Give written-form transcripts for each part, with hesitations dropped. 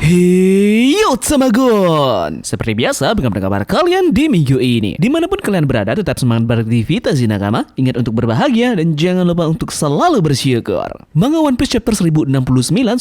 Hey yo Tamagon. Seperti biasa, bagaimana kabar kalian di minggu ini? Dimanapun kalian berada, tetap semangat beraktivitas di nakama. Ingat untuk berbahagia dan jangan lupa untuk selalu bersyukur. Manga One Piece chapter 1069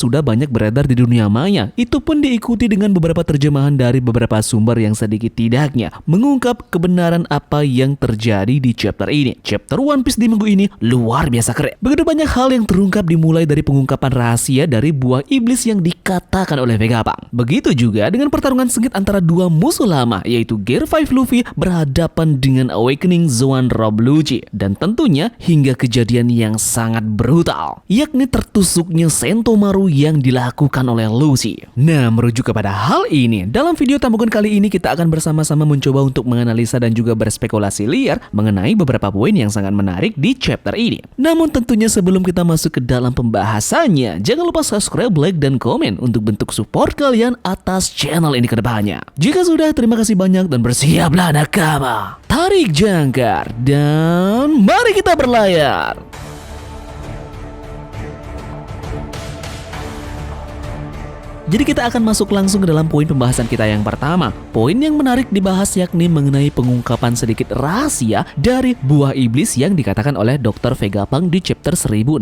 sudah banyak beredar di dunia maya. Itu pun diikuti dengan beberapa terjemahan dari beberapa sumber yang sedikit tidaknya mengungkap kebenaran apa yang terjadi di chapter ini. Chapter One Piece di minggu ini luar biasa keren. Begitu banyak hal yang terungkap, dimulai dari pengungkapan rahasia dari buah iblis yang dikatakan oleh Vegapunk. Begitu juga dengan pertarungan sengit antara dua musuh lama, yaitu Gear 5 Luffy berhadapan dengan Awakening Zoan Rob Lucci. Dan tentunya hingga kejadian yang sangat brutal, yakni tertusuknya Sentomaru yang dilakukan oleh Luffy. Nah, merujuk kepada hal ini, dalam video Tamagon kali ini kita akan bersama-sama mencoba untuk menganalisa dan juga berspekulasi liar mengenai beberapa poin yang sangat menarik di chapter ini. Namun tentunya sebelum kita masuk ke dalam pembahasannya, jangan lupa subscribe, like, dan komen untuk bentuk support kalian atas channel ini ke depannya. Jika sudah, terima kasih banyak dan bersiaplah nakama. Tarik jangkar dan mari kita berlayar. Jadi kita akan masuk langsung ke dalam poin pembahasan kita yang pertama. Poin yang menarik dibahas yakni mengenai pengungkapan sedikit rahasia dari buah iblis yang dikatakan oleh Dr. Vegapunk di chapter 1069.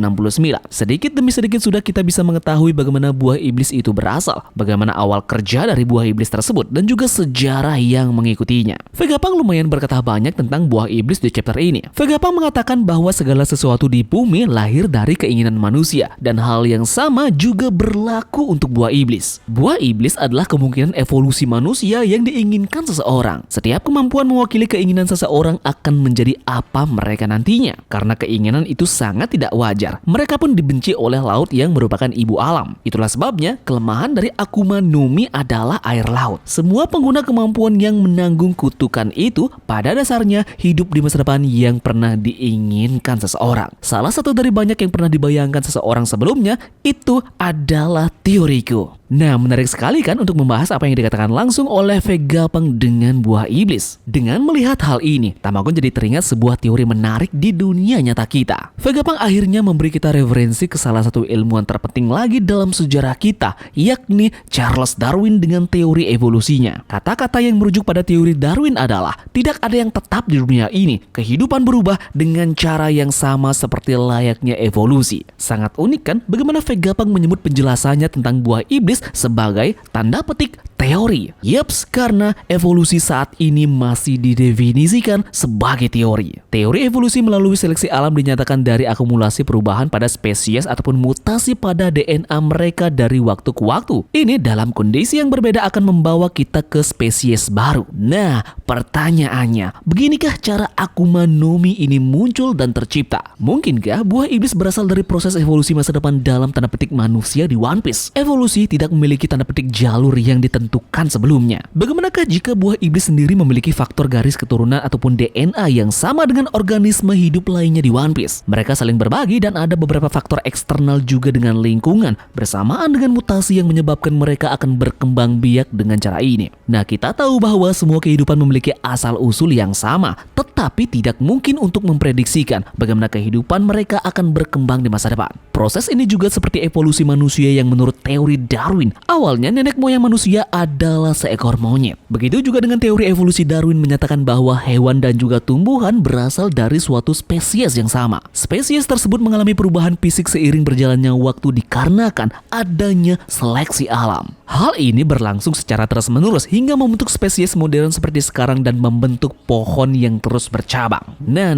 Sedikit demi sedikit sudah kita bisa mengetahui bagaimana buah iblis itu berasal, bagaimana awal kerja dari buah iblis tersebut, dan juga sejarah yang mengikutinya. Vegapunk lumayan berkata banyak tentang buah iblis di chapter ini. Vegapunk mengatakan bahwa segala sesuatu di bumi lahir dari keinginan manusia, dan hal yang sama juga berlaku untuk buah iblis. Buah iblis adalah kemungkinan evolusi manusia yang diinginkan seseorang. Setiap kemampuan mewakili keinginan seseorang akan menjadi apa mereka nantinya. Karena keinginan itu sangat tidak wajar, mereka pun dibenci oleh laut yang merupakan ibu alam. Itulah sebabnya kelemahan dari Akuma no Mi adalah air laut. Semua pengguna kemampuan yang menanggung kutukan itu pada dasarnya hidup di masa depan yang pernah diinginkan seseorang. Salah satu dari banyak yang pernah dibayangkan seseorang sebelumnya itu adalah teoriku. Nah, menarik sekali kan untuk membahas apa yang dikatakan langsung oleh Vegapunk dengan buah iblis. Dengan melihat hal ini, Tamagon jadi teringat sebuah teori menarik di dunia nyata kita. Vegapunk akhirnya memberi kita referensi ke salah satu ilmuwan terpenting lagi dalam sejarah kita, yakni Charles Darwin dengan teori evolusinya. Kata-kata yang merujuk pada teori Darwin adalah, tidak ada yang tetap di dunia ini, kehidupan berubah dengan cara yang sama seperti layaknya evolusi. Sangat unik kan bagaimana Vegapunk menyebut penjelasannya tentang buah iblis sebagai tanda petik teori. Yaps, karena evolusi saat ini masih didefinisikan sebagai teori. Teori evolusi melalui seleksi alam dinyatakan dari akumulasi perubahan pada spesies ataupun mutasi pada DNA mereka dari waktu ke waktu. Ini dalam kondisi yang berbeda akan membawa kita ke spesies baru. Nah, pertanyaannya, beginikah cara Akuma no Mi ini muncul dan tercipta? Mungkinkah buah iblis berasal dari proses evolusi masa depan dalam tanda petik manusia di One Piece? Evolusi tidak memiliki tanda petik jalur yang ditentukan sebelumnya. Bagaimanakah jika buah iblis sendiri memiliki faktor garis keturunan ataupun DNA yang sama dengan organisme hidup lainnya di One Piece? Mereka saling berbagi dan ada beberapa faktor eksternal juga dengan lingkungan bersamaan dengan mutasi yang menyebabkan mereka akan berkembang biak dengan cara ini. Nah, kita tahu bahwa semua kehidupan memiliki asal-usul yang sama, tetapi tidak mungkin untuk memprediksikan bagaimana kehidupan mereka akan berkembang di masa depan. Proses ini juga seperti evolusi manusia yang menurut teori Darwin, awalnya nenek moyang manusia adalah seekor monyet. Begitu juga dengan teori evolusi Darwin menyatakan bahwa hewan dan juga tumbuhan berasal dari suatu spesies yang sama. Spesies tersebut mengalami perubahan fisik seiring berjalannya waktu dikarenakan adanya seleksi alam. Hal ini berlangsung secara terus-menerus hingga membentuk spesies modern seperti sekarang dan membentuk pohon yang terus bercabang. Nah,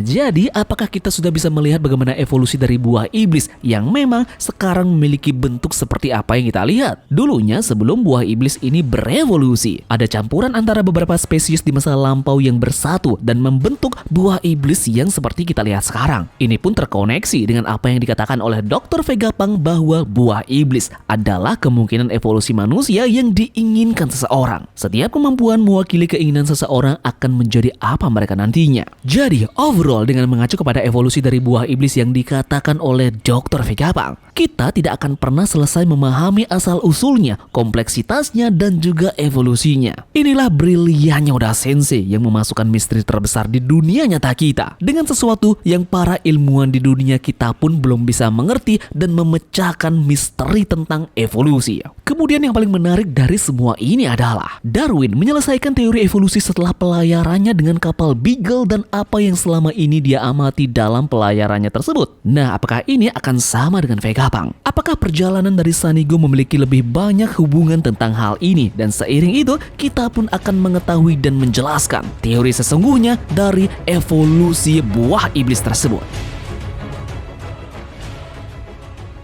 jadi apakah kita sudah bisa melihat bagaimana evolusi dari buah iblis yang memang sekarang memiliki bentuk seperti apa yang kita lihat? Dulunya sebelum buah iblis ini berevolusi, ada campuran antara beberapa spesies di masa lampau yang bersatu dan membentuk buah iblis yang seperti kita lihat sekarang. Ini pun terkoneksi dengan apa yang dikatakan oleh Dr. Vegapunk bahwa buah iblis adalah kemungkinan evolusi manusia yang diinginkan seseorang. Setiap kemampuan mewakili keinginan seseorang akan menjadi apa mereka nantinya. Jadi overall, dengan mengacu kepada evolusi dari buah iblis yang dikatakan oleh Dr. Vegapunk, kita tidak akan pernah selesai memahami asal-usulnya, kompleksitas identitasnya dan juga evolusinya. Inilah briliannya Oda Sensei yang memasukkan misteri terbesar di dunia nyata kita dengan sesuatu yang para ilmuwan di dunia kita pun belum bisa mengerti dan memecahkan misteri tentang evolusi. Kemudian yang paling menarik dari semua ini adalah Darwin menyelesaikan teori evolusi setelah pelayarannya dengan kapal Beagle dan apa yang selama ini dia amati dalam pelayarannya tersebut. Nah, apakah ini akan sama dengan Vegapunk? Apakah perjalanan dari Sanigo memiliki lebih banyak hubungan tentang hal ini? Dan seiring itu, kita pun akan mengetahui dan menjelaskan teori sesungguhnya dari evolusi buah iblis tersebut.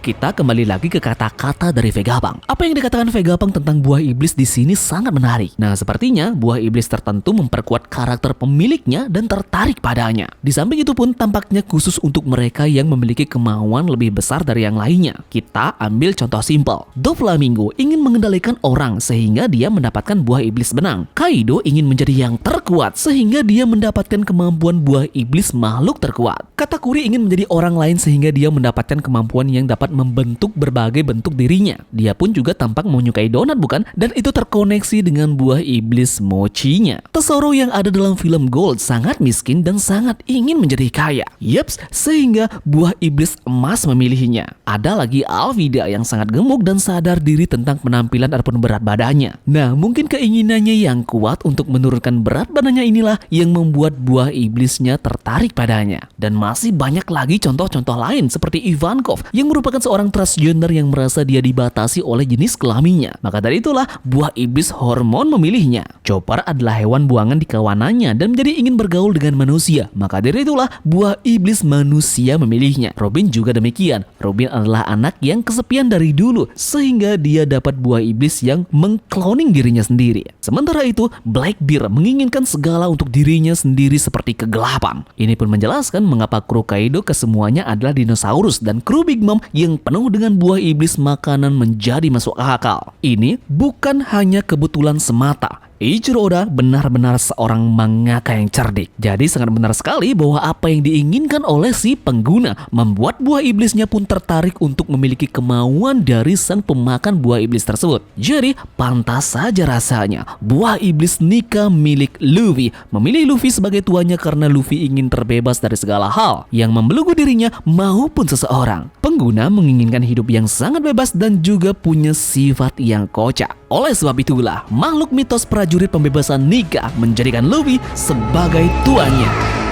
Kita kembali lagi ke kata-kata dari Vegapunk. Apa yang dikatakan Vegapunk tentang buah iblis di sini sangat menarik. Nah, sepertinya buah iblis tertentu memperkuat karakter pemiliknya dan tertarik padanya. Di samping itu pun tampaknya khusus untuk mereka yang memiliki kemauan lebih besar dari yang lainnya. Kita ambil contoh simpel. Doflamingo ingin mengendalikan orang sehingga dia mendapatkan buah iblis benang. Kaido ingin menjadi yang terkuat sehingga dia mendapatkan kemampuan buah iblis makhluk terkuat. Katakuri ingin menjadi orang lain sehingga dia mendapatkan kemampuan yang dapat membentuk berbagai bentuk dirinya. Dia pun juga tampak menyukai donat, bukan? Dan itu terkoneksi dengan buah iblis mochinya. Tesoro yang ada dalam film Gold sangat miskin dan sangat ingin menjadi kaya. Yeps, sehingga buah iblis emas memilihnya. Ada lagi Alvida yang sangat gemuk dan sadar diri tentang penampilan ataupun berat badannya. Nah, mungkin keinginannya yang kuat untuk menurunkan berat badannya inilah yang membuat buah iblisnya tertarik padanya. Dan masih banyak lagi contoh-contoh lain seperti Ivankov yang merupakan seorang transgender yang merasa dia dibatasi oleh jenis kelaminnya. Maka dari itulah buah iblis hormon memilihnya. Chopper adalah hewan buangan di kawanannya dan menjadi ingin bergaul dengan manusia. Maka dari itulah buah iblis manusia memilihnya. Robin juga demikian. Robin adalah anak yang kesepian dari dulu sehingga dia dapat buah iblis yang mengkloning dirinya sendiri. Sementara itu, Blackbeard menginginkan segala untuk dirinya sendiri seperti kegelapan. Ini pun menjelaskan mengapa kru Kaido kesemuanya adalah dinosaurus dan kru Big Mom yang penuh dengan buah iblis makanan menjadi masuk akal. Ini bukan hanya kebetulan semata. Eiichiro Oda benar-benar seorang mangaka yang cerdik. Jadi sangat benar sekali bahwa apa yang diinginkan oleh si pengguna membuat buah iblisnya pun tertarik untuk memiliki kemauan dari sang pemakan buah iblis tersebut. Jadi pantas saja rasanya buah iblis Nika milik Luffy memilih Luffy sebagai tuannya karena Luffy ingin terbebas dari segala hal yang membelenggu dirinya maupun seseorang. Pengguna menginginkan hidup yang sangat bebas dan juga punya sifat yang kocak. Oleh sebab itulah makhluk mitos prajurit pembebasan Nika menjadikan Luffy sebagai tuannya.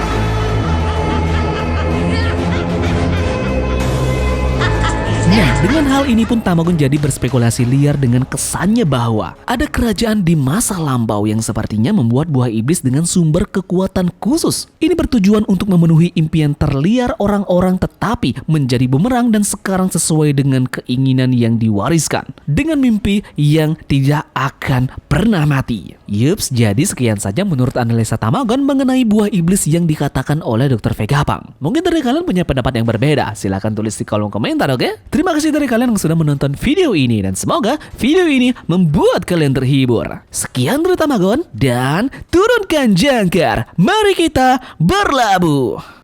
Nah, dengan hal ini pun Tamagon jadi berspekulasi liar dengan kesannya bahwa ada kerajaan di masa lampau yang sepertinya membuat buah iblis dengan sumber kekuatan khusus. Ini bertujuan untuk memenuhi impian terliar orang-orang tetapi menjadi bumerang dan sekarang sesuai dengan keinginan yang diwariskan. Dengan mimpi yang tidak akan pernah mati. Yups, jadi sekian saja menurut analisa Tamagon mengenai buah iblis yang dikatakan oleh Dr. Vegapunk. Mungkin dari kalian punya pendapat yang berbeda, silahkan tulis di kolom komentar, oke? Terima kasih dari kalian yang sudah menonton video ini dan semoga video ini membuat kalian terhibur. Sekian dari Tamagon dan turunkan jangkar, mari kita berlabuh.